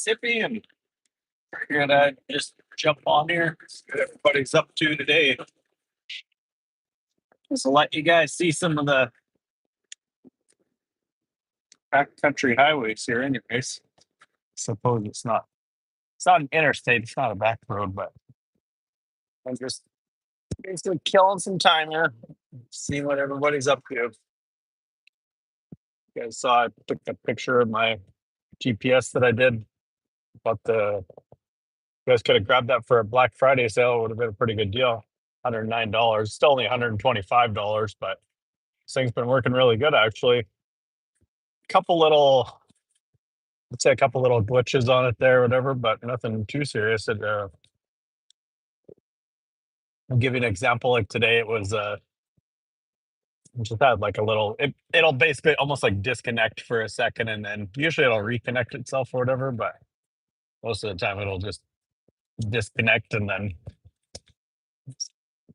Mississippi, and figured I'd just jump on here. See what everybody's up to today. Just to let you guys see some of the backcountry highways here, anyways. Suppose it's not an interstate, it's not a back road, but I'm just basically killing some time here, seeing what everybody's up to. You guys saw I took a picture of my GPS that I did, but you guys could have grabbed that for a Black Friday sale. It would have been a pretty good deal. $109. Still only $125, but this thing's been working really good actually. Couple little Let's say a couple little glitches on it there, whatever, but nothing too serious. I'll give you an example. Like today, it was just had like a little. It'll basically almost like disconnect for a second, and then usually it'll reconnect itself or whatever. But most of the time, it'll just disconnect and then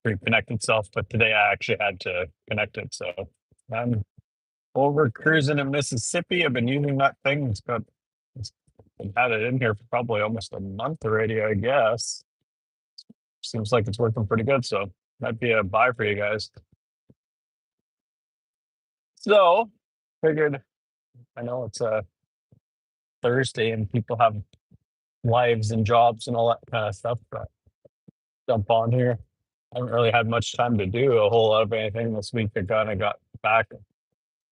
reconnect itself. But today, I actually had to connect it, so I'm over cruising in Mississippi. I've been using that thing. It's been had it in here for probably almost a month already, I guess. Seems like it's working pretty good, so might be a buy for you guys. So figured, I know it's a Thursday and people have lives and jobs and all that kind of stuff, but jump on here. I haven't really had much time to do a whole lot of anything this week. I kind of got back,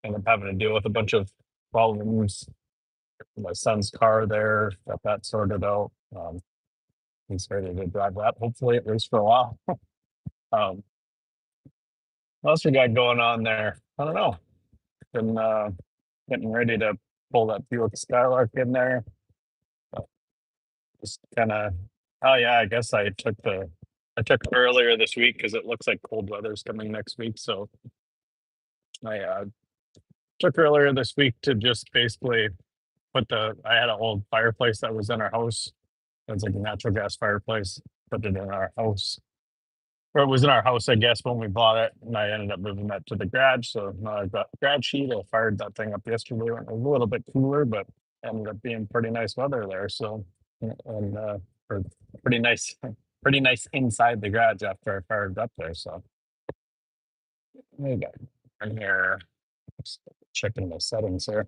ended up having to deal with a bunch of problems. My son's car there, got that sorted out. He's ready to drive that, hopefully, at least for a while. What else we got going on there? I don't know. Been getting ready to pull that Buick Skylark in there. Just kind of, oh yeah, I guess I took earlier this week because it looks like cold weather's coming next week. So I took earlier this week to just basically I had an old fireplace that was in our house. It was like a natural gas fireplace. Put it in our house. Or it was in our house, I guess, when we bought it. And I ended up moving that to the garage. So now I've got garage heat. I fired that thing up yesterday when it was a little bit cooler, but ended up being pretty nice weather there. So, and or pretty nice inside the garage after I fired it up there. So, there you go. And here, just checking the settings here.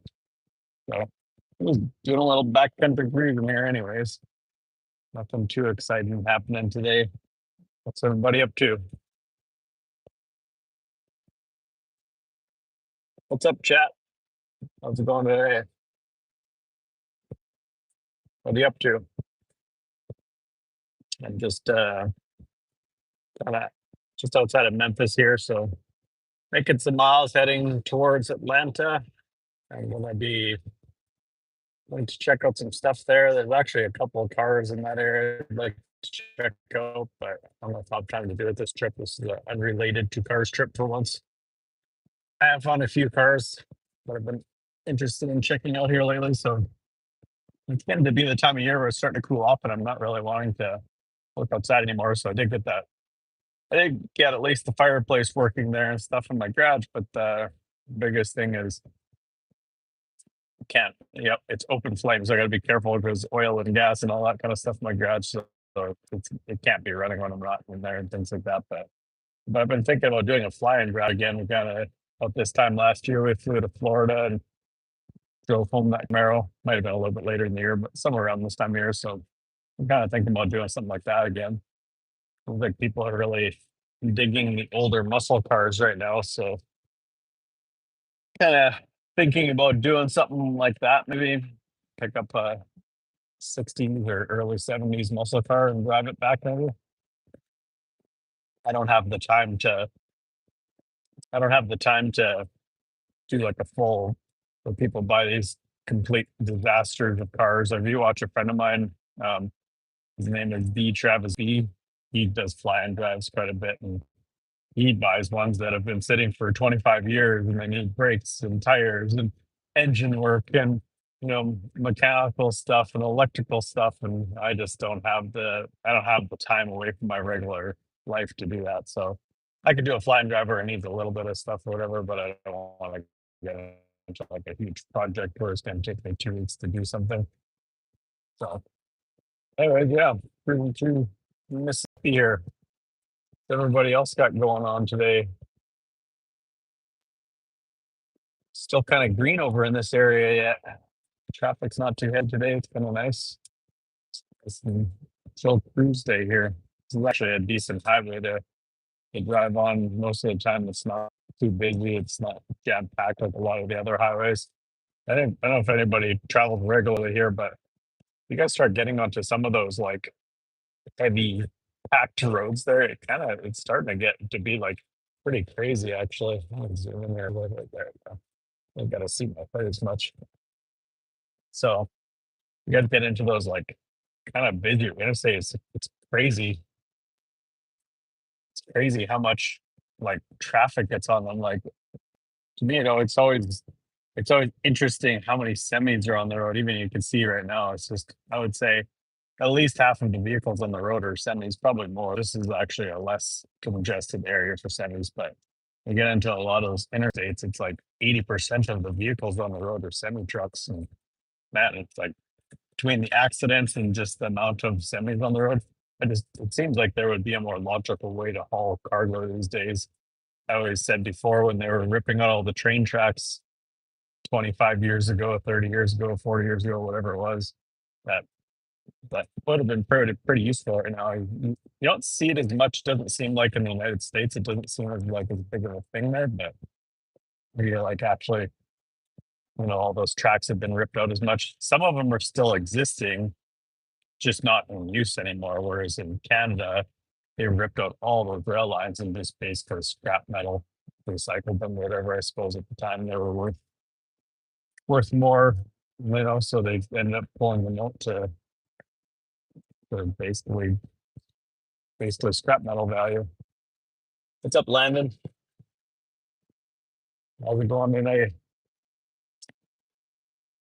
So, I was doing a little backcountry cruising here, anyways. Nothing too exciting happening today. What's everybody up to? What's up, chat? How's it going today? What are you up to? I'm just kind of just outside of Memphis here, so making some miles heading towards Atlanta. I'm gonna be going to check out some stuff there. There's actually a couple of cars in that area I'd like to check out, but I don't know if I'll have time to do it this trip. This is an unrelated to cars trip for once. I have found a few cars that I've been interested in checking out here lately, so it's getting to be the time of year where it's starting to cool off, and I'm not really wanting to look outside anymore. So I did get that. I did get at least the fireplace working there and stuff in my garage, but the biggest thing is it's open flames. I got to be careful because oil and gas and all that kind of stuff in my garage. So it can't be running when I'm not in there and things like that. But I've been thinking about doing a fly-in drive again. We kind of, about this time last year, we flew to Florida and drove home that Camaro. Might have been a little bit later in the year, but somewhere around this time of year. So I'm kind of thinking about doing something like that again. I think people are really digging the older muscle cars right now. So kind of thinking about doing something like that. Maybe pick up a 60s or early 70s muscle car and drive it back maybe. I don't have the time to do like a full where people buy these complete disasters of cars. If you watch a friend of mine, his name is B Travis B. He does fly-in drives quite a bit, and he buys ones that have been sitting for 25 years, and they need brakes and tires and engine work and mechanical stuff and electrical stuff. And I just don't have the time away from my regular life to do that. So I could do a fly-in driver and needs a little bit of stuff or whatever, but I don't want to get into like a huge project where it's going to take me 2 weeks to do something. So, anyway, yeah, cruising through Mississippi here. What's everybody else got going on today? Still kind of green over in this area yet. Traffic's not too heavy today. It's kind of nice. It's a chill cruise day here. This is actually a decent highway to drive on most of the time. It's not too busy. It's not jam packed like a lot of the other highways. I don't know if anybody travels regularly here, but you guys start getting onto some of those like heavy packed roads there. It's starting to get to be like pretty crazy actually. I'll zoom in there a little bit there. I got to see my face much. So you got to get into those like kind of busy interstates. It's crazy. It's crazy how much like traffic gets on them. Like to me, it's always interesting how many semis are on the road. Even you can see right now, it's just I would say at least half of the vehicles on the road are semis, probably more. This is actually a less congested area for semis, but you get into a lot of those interstates, it's like 80% of the vehicles on the road are semi trucks. And man, it's like between the accidents and just the amount of semis on the road, it seems like there would be a more logical way to haul cargo these days. I always said before when they were ripping out all the train tracks 25 years ago, 30 years ago, 40 years ago, whatever it was, that that would have been pretty useful right now. You don't see it as much, doesn't seem like in the United States, it doesn't seem like as big of a thing there, but maybe like actually, all those tracks have been ripped out as much. Some of them are still existing, just not in use anymore. Whereas in Canada, they ripped out all those rail lines and just basically scrap metal, recycled them, whatever. I suppose at the time they were worth more, so they ended up pulling them out to basically scrap metal value. What's up, Landon? How's it going today?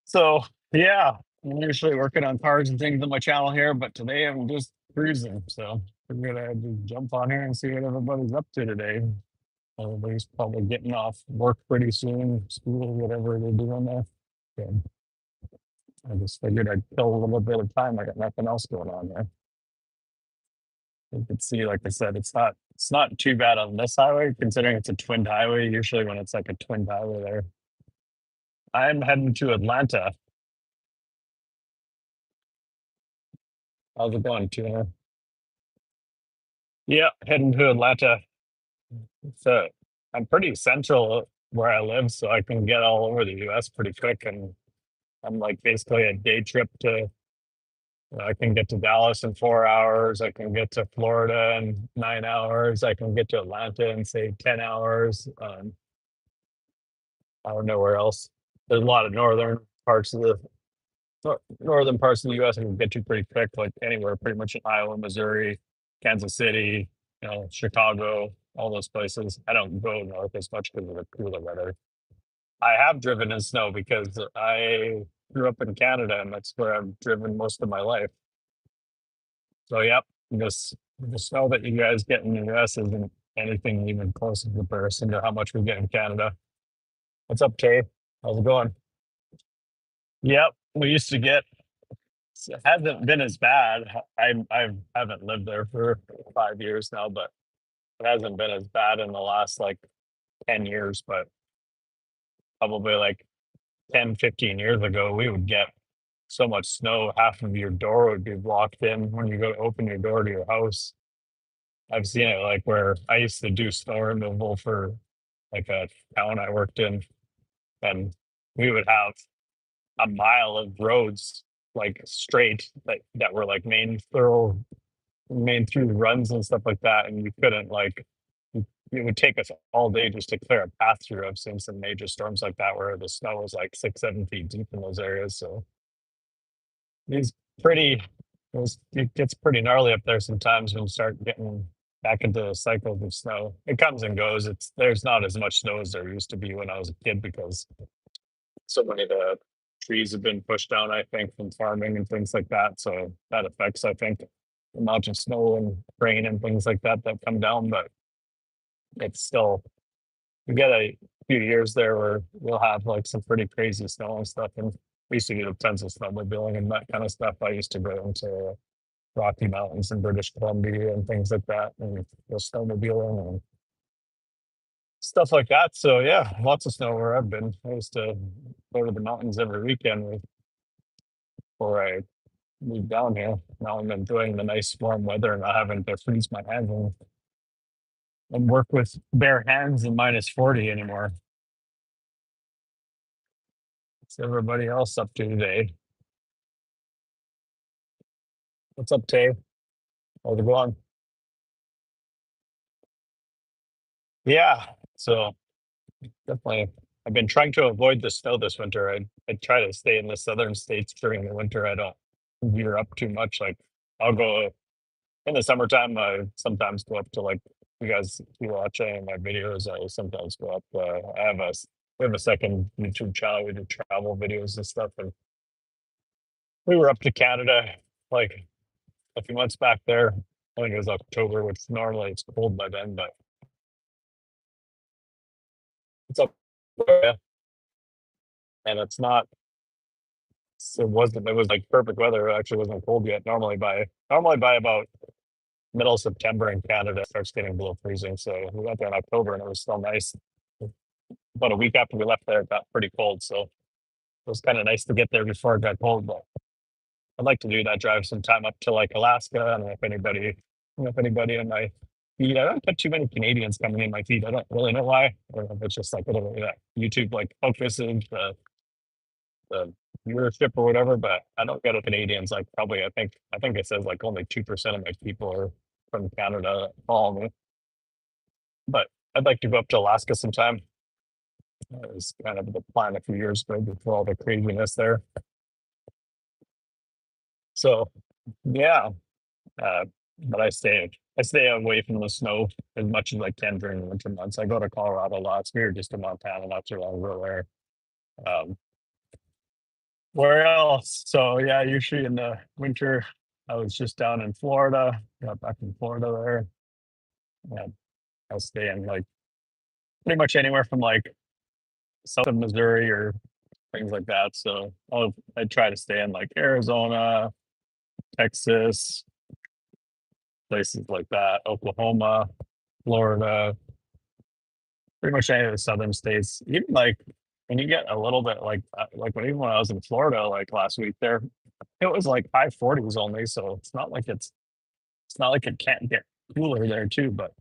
So yeah, I'm usually working on cars and things on my channel here, but today I'm just cruising. So we're gonna just jump on here and see what everybody's up to today. Everybody's probably getting off work pretty soon, school, whatever they're doing there. So I just figured I'd kill a little bit of time. I got nothing else going on there. You can see, like I said, it's not too bad on this highway, considering it's a twinned highway. Usually when it's like a twinned highway there. I'm heading to Atlanta. How's it going, Tuna? Yeah, heading to Atlanta. So I'm pretty central where I live, so I can get all over the US pretty quick. And I'm like basically a day trip to I can get to Dallas in 4 hours. I can get to Florida in 9 hours. I can get to Atlanta in say 10 hours. I don't know where else. There's a lot of northern parts of the US I can get to pretty quick, like anywhere pretty much in Iowa, Missouri, Kansas City, Chicago, all those places. I don't go north as much because of the cooler weather. I have driven in snow because I grew up in Canada and that's where I've driven most of my life. So yep, the snow that you guys get in the US isn't anything even close in comparison to how much we get in Canada. What's up, Kay? How's it going? Yep, we used to get. It hasn't been as bad. I haven't lived there for 5 years now, but it hasn't been as bad in the last like 10 years. But probably like 10, 15 years ago, we would get so much snow, half of your door would be blocked in when you go to open your door to your house. I've seen it like where I used to do snow removal for like a town I worked in, and we would have a mile of roads like straight that were like main through runs and stuff like that, and you couldn't like it would take us all day just to clear a path through. I've seen some major storms like that where the snow was like 6, 7 feet deep in those areas. So it's pretty it gets pretty gnarly up there sometimes when you start getting back into the cycles of snow. It comes and goes. There's not as much snow as there used to be when I was a kid because so many of the trees have been pushed down, I think, from farming and things like that. So that affects, I think, the amount of snow and rain and things like that that come down. But it's still, we get a few years there where we'll have like some pretty crazy snow and stuff. And We used to do tons of snowmobiling and that kind of stuff. I used to go into Rocky Mountains in British Columbia and things like that, and go snowmobiling and stuff like that. So yeah, lots of snow where I've been. I used to go to the mountains every weekend before I moved down here. Now I'm enjoying the nice warm weather and not having to freeze my hands and work with bare hands in -40 anymore. What's everybody else up to today? What's up, Tay? How's it going? Yeah, so definitely. I've been trying to avoid the snow this winter. I try to stay in the southern states during the winter. I don't gear up too much. Like I'll go in the summertime. I sometimes go up to like you guys you watch any of my videos. I sometimes go up. We have a second YouTube channel. We do travel videos and stuff, and we were up to Canada like a few months back there. I think it was October, which normally it's cold by then, but it's up there, and it's not. It wasn't. It was like perfect weather. It actually wasn't cold yet. Normally by about middle of September in Canada, it starts getting below freezing. So we went there in October, and it was still nice. About a week after we left there, it got pretty cold. So it was kind of nice to get there before it got cold. But I'd like to do that drive sometime up to like Alaska. I don't know if anybody in my feed. I don't get too many Canadians coming in my feed. I don't really know why. I don't know if it's just like a little bit of that YouTube like focuses the viewership or whatever, but I don't get a Canadians. Like probably I think it says like only 2% of my people are from Canada that follow me. But I'd like to go up to Alaska sometime. That was kind of the plan a few years ago before all the craziness there. So yeah, uh, but I stay away from the snow as much as I can during the winter months. I go to Colorado lots. We were just in Montana not too long ago there. Um, where else? So yeah, usually in the winter, I was just down in Florida. Got back in Florida there. Yeah, I'll stay in like pretty much anywhere from like south of Missouri or things like that. So I try to stay in like Arizona, Texas, places like that, Oklahoma, Florida, pretty much any of the southern states. Even like when you get a little bit like when even when I was in Florida like last week there, it was like high 40s only. So it's not like it can't get cooler there too, but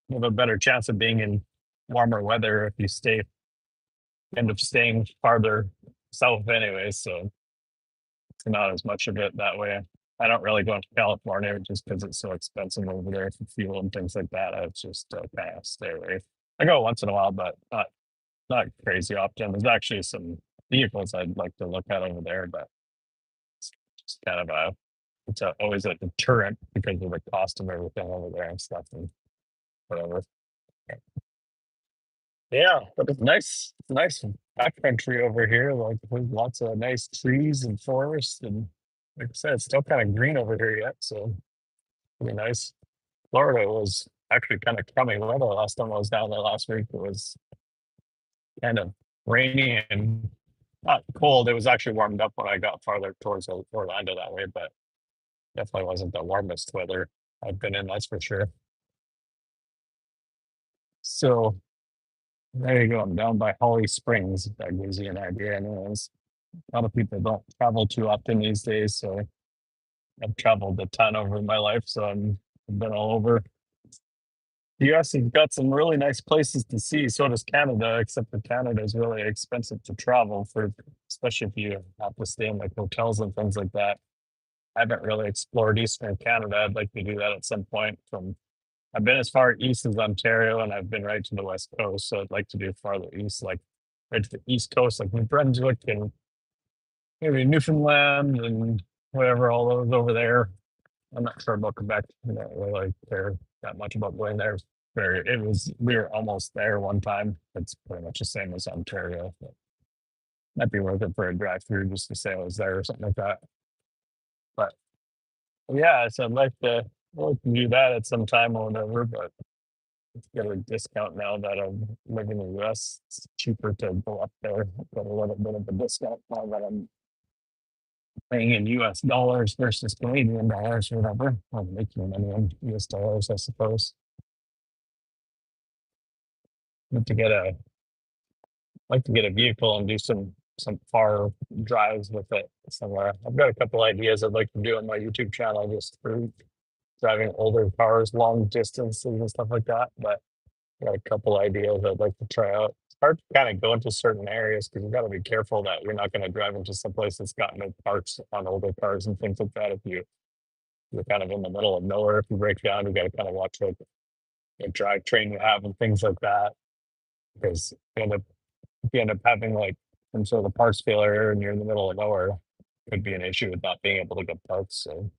you have a better chance of being in warmer weather if you end up staying farther south anyway. So it's not as much of it that way. I don't really go to California just because it's so expensive over there for fuel and things like that. I just kind of stay away. I go once in a while, but not crazy often. There's actually some vehicles I'd like to look at over there, but it's just kind of always a deterrent because of the cost of everything over there and stuff and whatever. Yeah, but it's nice. It's nice backcountry over here. Like there's lots of nice trees and forests, and like I said, it's still kind of green over here yet. So pretty nice. Florida was actually kind of crummy weather last time I was down there last week. It was kind of rainy and not cold. It was actually warmed up when I got farther towards Orlando that way, but definitely wasn't the warmest weather I've been in. That's for sure. So there you go. I'm down by Holly Springs. If that gives you an idea. Anyways, a lot of people don't travel too often these days, so I've traveled a ton over my life. So I've been all over. The US has got some really nice places to see. So does Canada, except for Canada is really expensive to travel for, especially if you have to stay in like hotels and things like that. I haven't really explored Eastern Canada. I'd like to do that at some point. I've been as far east as Ontario, and I've been right to the West Coast. So I'd like to do farther east, like right to the East Coast, like New Brunswick and maybe Newfoundland and whatever, all those over there. I'm not sure about Quebec. I don't really care that much about going there. We were almost there one time. It's pretty much the same as Ontario. But might be worth it for a drive through just to say I was there or something like that. But yeah, so I'd like to do that at some time or whatever, but get a discount now that I'm living in the US. It's cheaper to go up there. Got a little bit of a discount now that I'm paying in US dollars versus Canadian dollars or whatever. I'm making money in US dollars, I suppose. Need to get a like to get a vehicle and do some far drives with it somewhere. I've got a couple ideas I'd like to do on my YouTube channel just for driving older cars long distances and stuff like that. But I got a couple ideas I'd like to try out. It's hard to kind of go into certain areas because you got to be careful that you're not going to drive into some place that's got no parts on older cars and things like that. If you're kind of in the middle of nowhere, if you break down, you got to kind of watch what drivetrain you have and things like that. Because if you end up having like some sort of parts failure and you're in the middle of nowhere, could be an issue with not being able to get parts. So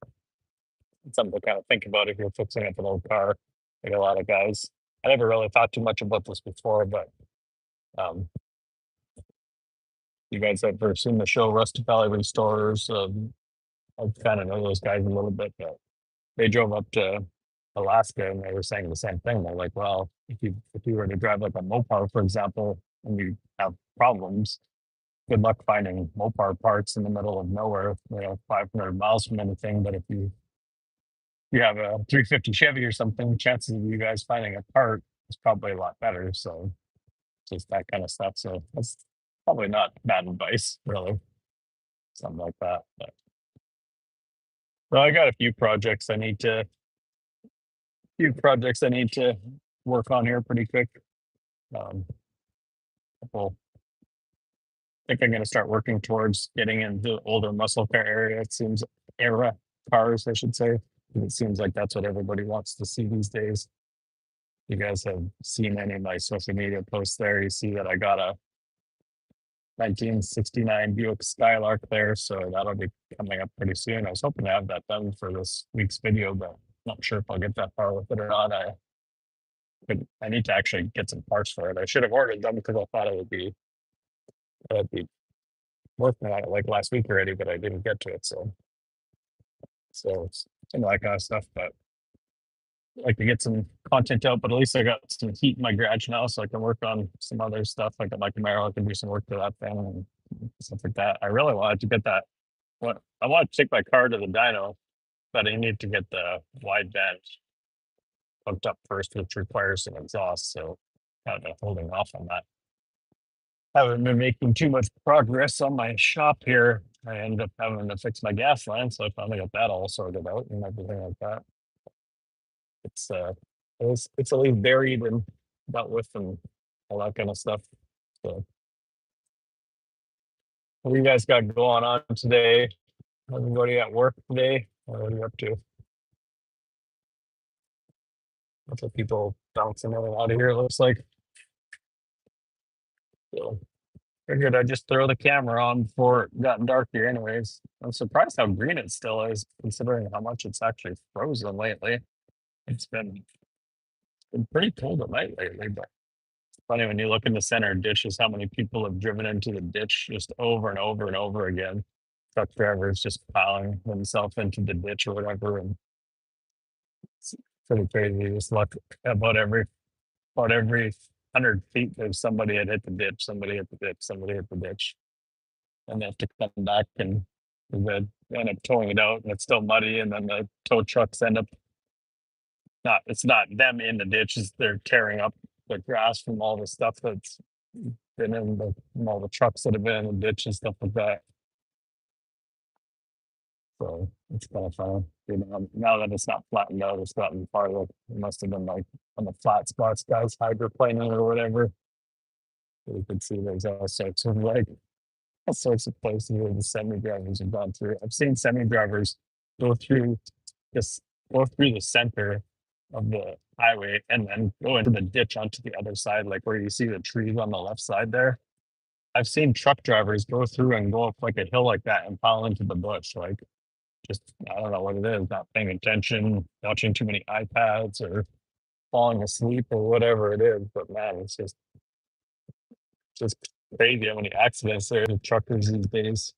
it's something to kind of think about if you're fixing up an old car. Like a lot of guys, I never really thought too much about this before, but um, you guys ever seen the show Rusty Valley Restorers? I kind of know those guys a little bit, but they drove up to Alaska and they were saying the same thing. They're like, well, if you were to drive like a Mopar, for example, and you have problems, good luck finding Mopar parts in the middle of nowhere, 500 miles from anything. But if you have a 350 Chevy or something, chances of you guys finding a part is probably a lot better. So just that kind of stuff. So that's probably not bad advice, really. Something like that. But well, I got a few projects I need to work on here pretty quick. Um, couple, I think I'm going to start working towards getting into older muscle car area. It seems era cars, I should say. It seems like that's what everybody wants to see these days. You guys have seen any of my social media posts there. You see that I got a 1969 Buick Skylark there, so that'll be coming up pretty soon. I was hoping to have that done for this week's video, but not sure if I'll get that far with it or not. I need to actually get some parts for it. I should have ordered them because I thought I'd be working on it like last week already, but I didn't get to it. So it's some of that kind of stuff. But I like to get some content out, but at least I got some heat in my garage now, so I can work on some other stuff. Like at my Camaro, I can do some work to that thing and stuff like that. I really wanted to get that. What I want to take my car to the dyno, but I need to get the wide vent hooked up first, which requires some exhaust. So kind of holding off on that. Haven't been making too much progress on my shop here. I ended up having to fix my gas line, so I finally got that all sorted out and everything like that. It's a little buried and dealt with and all that kind of stuff. So what do you guys got going on today? Everybody at work today? What are you up to? Lots of people bouncing in and out of here, it looks like. So figured I'd just throw the camera on before it got dark here anyways. I'm surprised how green it still is, considering how much it's actually frozen lately. It's been pretty cold at night lately, but it's funny when you look in the center ditches how many people have driven into the ditch just over and over and over again. Truck drivers just piling themselves into the ditch or whatever, and it's pretty crazy. You just look about every 100 feet, there's somebody had hit the ditch, somebody hit the ditch, somebody hit the ditch, and they have to come back and they end up towing it out, and it's still muddy, and then the tow trucks end up not. It's not them in the ditch; it's they're tearing up the grass from all the stuff that's been from all the trucks that have been in the ditch and stuff like that. So it's kind of fun. Now that it's not flattened out, it's gotten farther. It must have been like on the flat spots, guys hydroplaning or whatever. You can see there's all sorts of places where the semi drivers have gone through. I've seen semi drivers go through this, go through the center of the highway and then go into the ditch onto the other side, like where you see the trees on the left side there. I've seen truck drivers go through and go up like a hill like that and pile into the bush. Like, just, I don't know what it is, not paying attention, watching too many iPads or falling asleep or whatever it is. But man, it's just crazy how many accidents there are with truckers these days.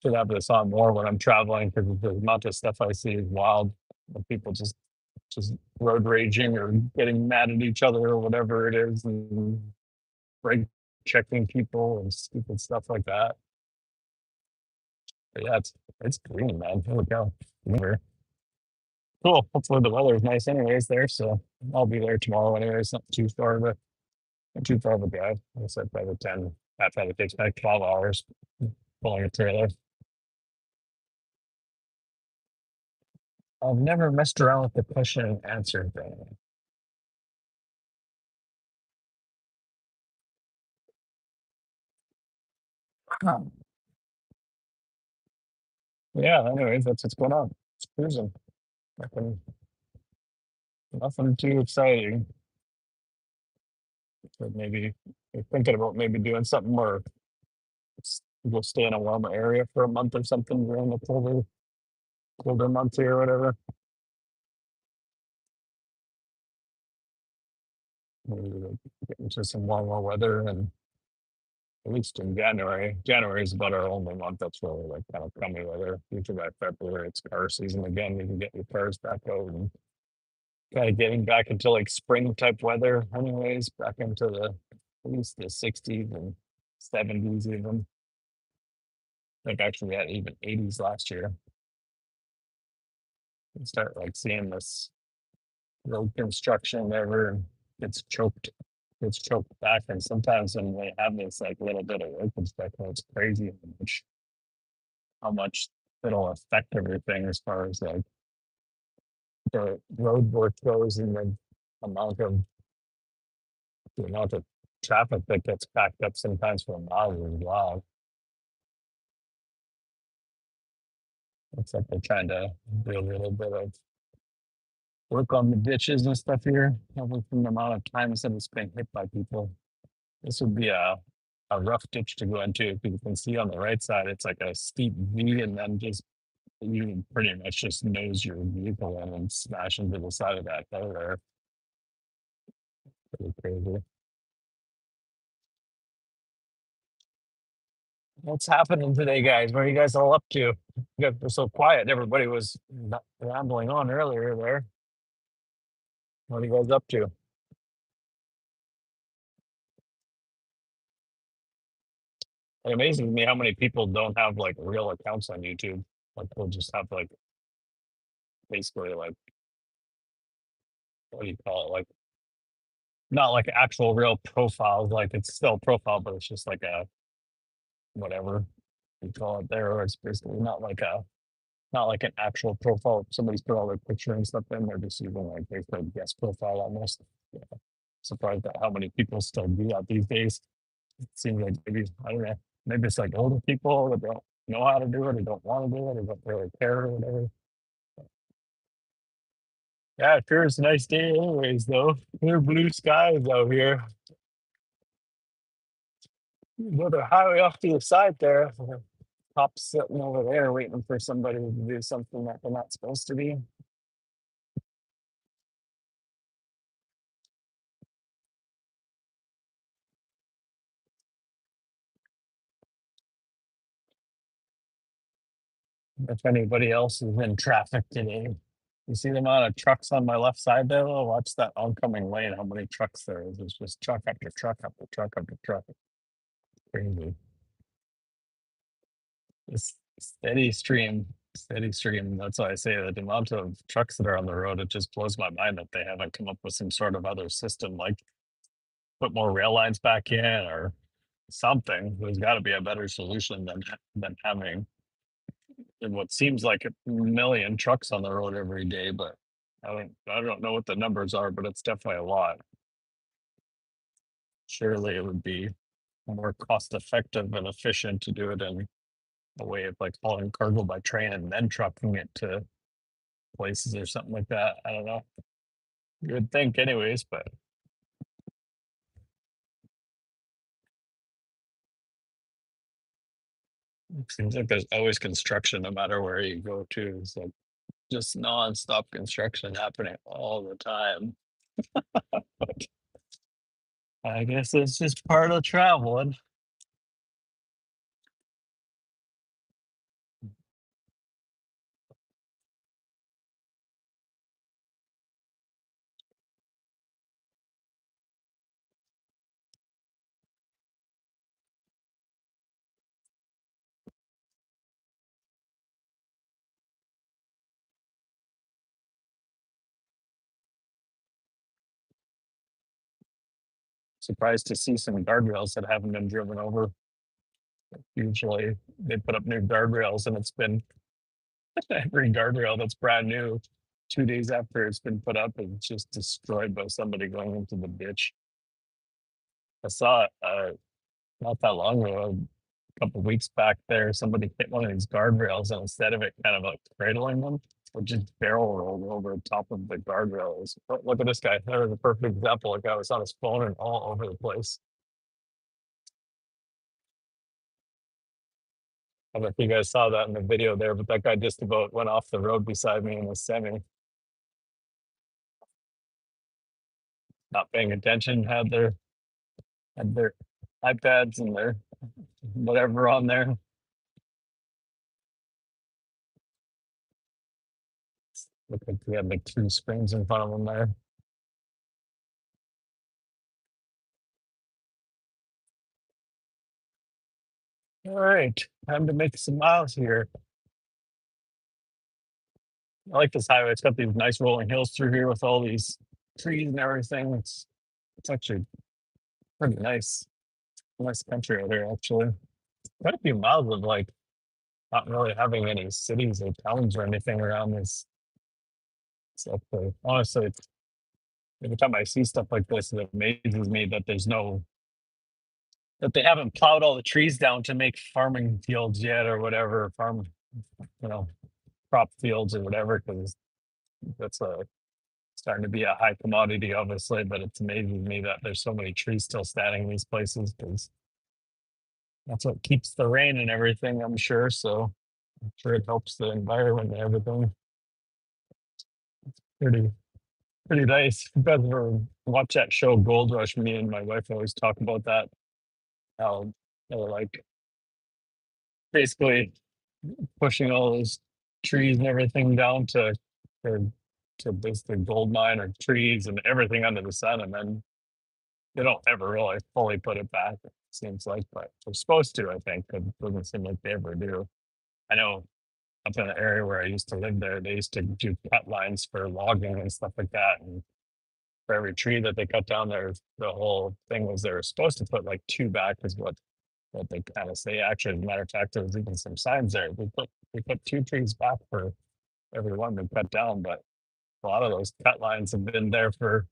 Should have this on more when I'm traveling because the amount of stuff I see is wild. People just road raging or getting mad at each other or whatever it is, and brake checking people and stupid stuff like that. But yeah, it's green, man. Holy cow. Never. Cool. Hopefully the weather is nice anyways there, so I'll be there tomorrow anyways. Not too far of a drive. I said by the 10. I've had it takes like 12 hours pulling a trailer. I've never messed around with the question and answer thing. Huh. Yeah, anyways, that's what's going on. It's cruising. Nothing, nothing too exciting. But maybe we're thinking about maybe doing something more. Go stay in a warmer area for a month or something during the colder months here or whatever. Maybe like get into some warmer weather and at least in January. January is about our only month that's really like kind of crummy weather. Usually by February it's car season again. You can get your cars back out and kind of getting back into like spring type weather anyways, back into the at least the 60s and 70s even. I think actually we had even 80s last year. You start like seeing this road construction ever gets choked back. And sometimes when they have this like little bit of road construction, it's crazy how much it'll affect everything as far as like the road work goes and amount of the amount of traffic that gets backed up sometimes for miles as well. It's like they're trying to do a little bit of work on the ditches and stuff here, probably from the amount of times that it's been hit by people. This would be a rough ditch to go into. If you can see on the right side, it's like a steep V, and then just you pretty much just nose your vehicle in and smash into the side of that hill there. Pretty crazy. What's happening today, guys? What are you guys all up to? You guys were so quiet. Everybody was rambling on earlier there. What are you guys up to? It amazes me how many people don't have like real accounts on YouTube. Like they'll just have like basically like what do you call it? Like not like actual real profiles. Like it's still a profile, but it's just like a whatever you call it there. Or it's basically not like an actual profile. Somebody's put all their picture and stuff in. They're just using like basically a guest profile almost. Yeah. Surprised at how many people still do that these days. It seems like maybe I don't know. Maybe it's like older people that don't know how to do it or don't want to do it or don't really care or whatever. Yeah, it sure is a nice day anyways though. Clear blue skies out here. Another highway off to the side there. Cops sitting over there waiting for somebody to do something that they're not supposed to be. If anybody else is in traffic today, you see the amount of trucks on my left side there? Oh, watch that oncoming lane, how many trucks there is. It's just truck after truck after truck after truck. Crazy. It's steady stream. That's why I say that the amount of trucks that are on the road, it just blows my mind that they haven't come up with some sort of other system, like put more rail lines back in or something. There's got to be a better solution than having what seems like a million trucks on the road every day, but I don't know what the numbers are, but it's definitely a lot. Surely it would be more cost effective and efficient to do it in a way of like hauling cargo by train and then trucking it to places or something like that. I don't know. You would think anyways, but it seems like there's always construction no matter where you go to. It's like just nonstop construction happening all the time. But I guess it's just part of traveling. surprised to see some guardrails that haven't been driven over. Usually they put up new guardrails and it's been every guardrail that's brand new 2 days after it's been put up is just destroyed by somebody going into the ditch. I saw it not that long ago, a couple weeks back there, somebody hit one of these guardrails and instead of it kind of like cradling them, it just barrel rolled over the top of the guardrails. Look at this guy. That was a perfect example. Like, guy was on his phone and all over the place. I don't know if you guys saw that in the video there, but that guy just about went off the road beside me in a semi, not paying attention, had their iPads and their whatever on there. Looked like we had like two screens in front of them there. All right, time to make some miles here. I like this highway. It's got these nice rolling hills through here with all these trees and everything. It's actually pretty nice. Nice country out here, actually. Quite a few miles of like not really having any cities or towns or anything around this. So honestly, every time I see stuff like this, it amazes me that that they haven't plowed all the trees down to make farming fields yet or whatever, you know, crop fields or whatever, because that's starting to be a high commodity, obviously. But it's amazing to me that there's so many trees still standing in these places because that's what keeps the rain and everything, I'm sure. So I'm sure it helps the environment and everything. Pretty pretty nice. If you guys ever watch that show Gold Rush, me and my wife always talk about that. How they're like basically pushing all those trees and everything down to to basically gold mine or trees and everything under the sun, and then they don't ever really fully put it back. It seems like, but they're supposed to. I think, but it doesn't seem like they ever do. I know up in the area where I used to live there, they used to do cut lines for logging and stuff like that, and for every tree that they cut down there, the whole thing was they were supposed to put like two back, is what they kind of say. Actually, as a matter of fact, there was even some signs there. We put two trees back for every one they cut down, but a lot of those cut lines have been there for.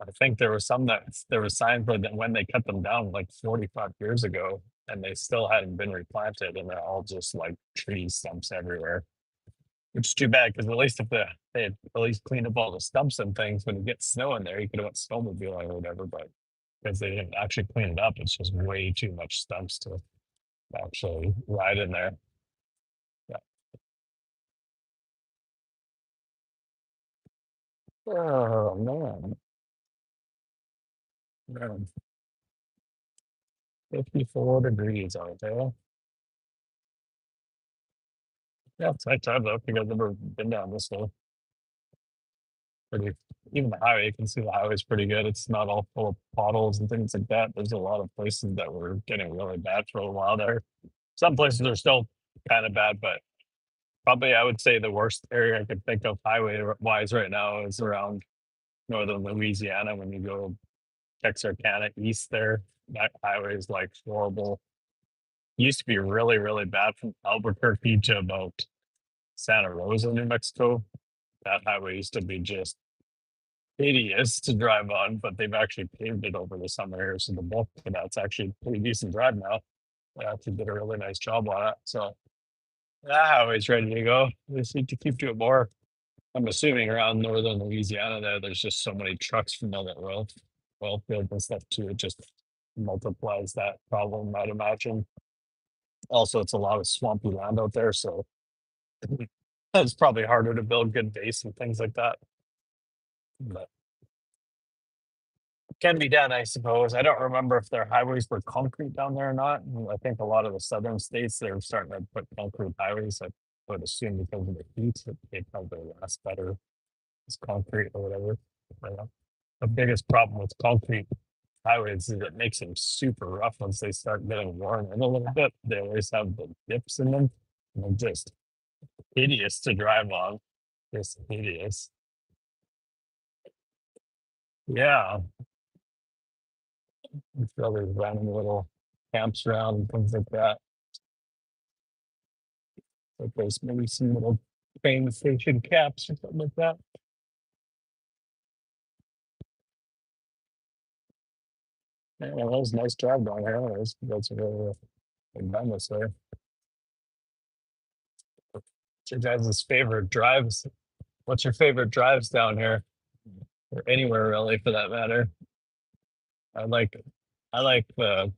I think there were some that there was signs for that when they cut them down like 45 years ago, and they still hadn't been replanted, and they're all just like tree stumps everywhere. Which is too bad because at least if they had at least cleaned up all the stumps and things when it gets snow in there, you could have went snowmobiling or whatever. But because they didn't actually clean it up, it's just way too much stumps to actually ride in there. Yeah. Oh man. Man, 54 degrees out there. Yeah, it's nice time though. If you guys ever been down this way, pretty even the highway, you can see the highway's pretty good. It's not all full of potholes and things like that. There's a lot of places that were getting really bad for a while there. Some places are still kind of bad, but probably I would say the worst area I could think of highway wise right now is around northern Louisiana when you go Texarkana east there. That highway is like horrible. Used to be really, really bad from Albuquerque to about Santa Rosa, New Mexico. That highway used to be just hideous to drive on, but they've actually paved it over the summer here. So the bulk of that's actually a pretty decent drive now. They actually did a really nice job on it. So that highway's ready to go. They just need to keep doing more. I'm assuming around northern Louisiana there's just so many trucks from all that oil field and stuff too. It just multiplies that problem, I'd imagine. Also, it's a lot of swampy land out there, so it's probably harder to build good base and things like that. But can be done, I suppose. I don't remember if their highways were concrete down there or not. I think a lot of the southern states they're starting to put concrete highways. I would assume because of the heat, that they probably last better as concrete or whatever. But, the biggest problem with concrete highways is it makes them super rough once they start getting worn in a little bit. They always have the dips in them, and they're just hideous to drive on. Just hideous. Yeah. I'm sure there's random little camps around and things like that. Like there's maybe some little train station camps or something like that. Yeah, that was a nice drive down here. That's a really done this way. What's your guys' favorite drives? What's your favorite drives down here? Or anywhere really for that matter. I like I like a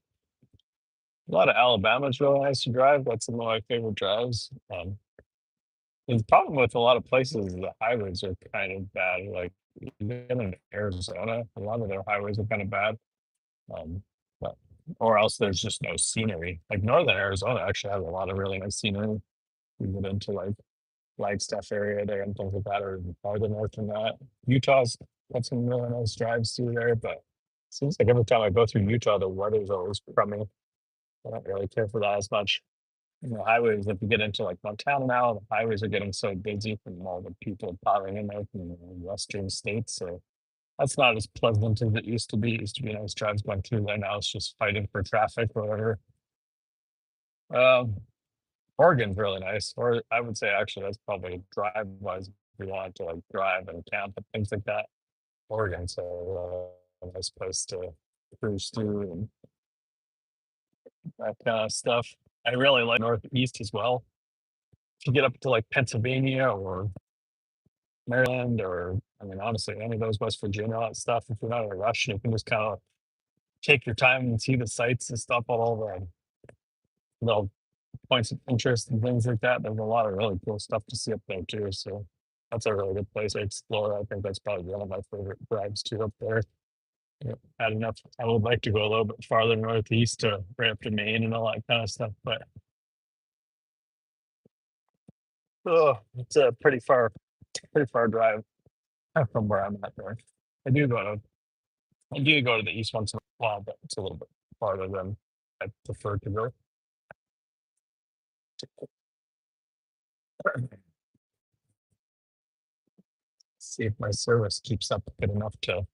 lot of Alabama's really nice to drive. That's some of my favorite drives. The problem with a lot of places is the highways are kind of bad. Like even in Arizona, a lot of their highways are kind of bad. Um, but, or else there's just no scenery. Like northern Arizona actually has a lot of really nice scenery. You get into like Flagstaff area there and things like that, or even farther north than that. Utah's got some really nice drives through there, but seems like every time I go through Utah, the weather's always crummy. I don't really care for that as much. The highways, if you get into like Montana now, the highways are getting so busy from all the people piling in there from the western states. So that's not as pleasant as it used to be. It used to be nice drives going through there. Now it's just fighting for traffic or whatever. Um, Oregon's really nice. Or I would say actually that's probably drive wise if you want to like drive and camp and things like that. Oregon's a nice place to cruise through and that kind of stuff. I really like Northeast as well. If you get up to like Pennsylvania or Maryland, or I mean, honestly, any of those West Virginia, all that stuff, if you're not in a rush, you can just kind of take your time and see the sights and stuff, all the little points of interest and things like that. There's a lot of really cool stuff to see up there too. So that's a really good place to explore. I think that's probably one of my favorite drives too up there. Yeah, had enough. I would like to go a little bit farther northeast to right up to Maine and all that kind of stuff, but oh, it's a pretty far drive from where I'm at there. I do go to I do go to the east once in a while, but it's a little bit farther than I prefer to go. See if my service keeps up good enough to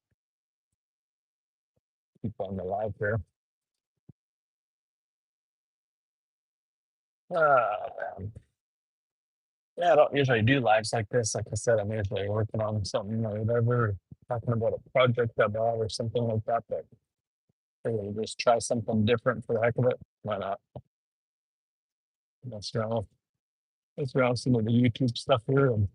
keep on the live here. Man. Yeah, I don't usually do lives like this. Like I said, I'm usually working on something or whatever, talking about a project I bought or something like that. But maybe just try something different for the heck of it. Why not? Mess around, mess around some of the YouTube stuff here and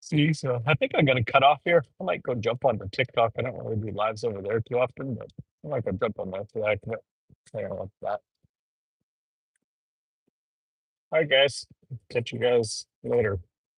see. So I think I'm gonna cut off here. I might go jump onto TikTok. I don't really do lives over there too often, but I might go jump on there for the heck of it. I don't know that. All right, guys. Catch you guys later.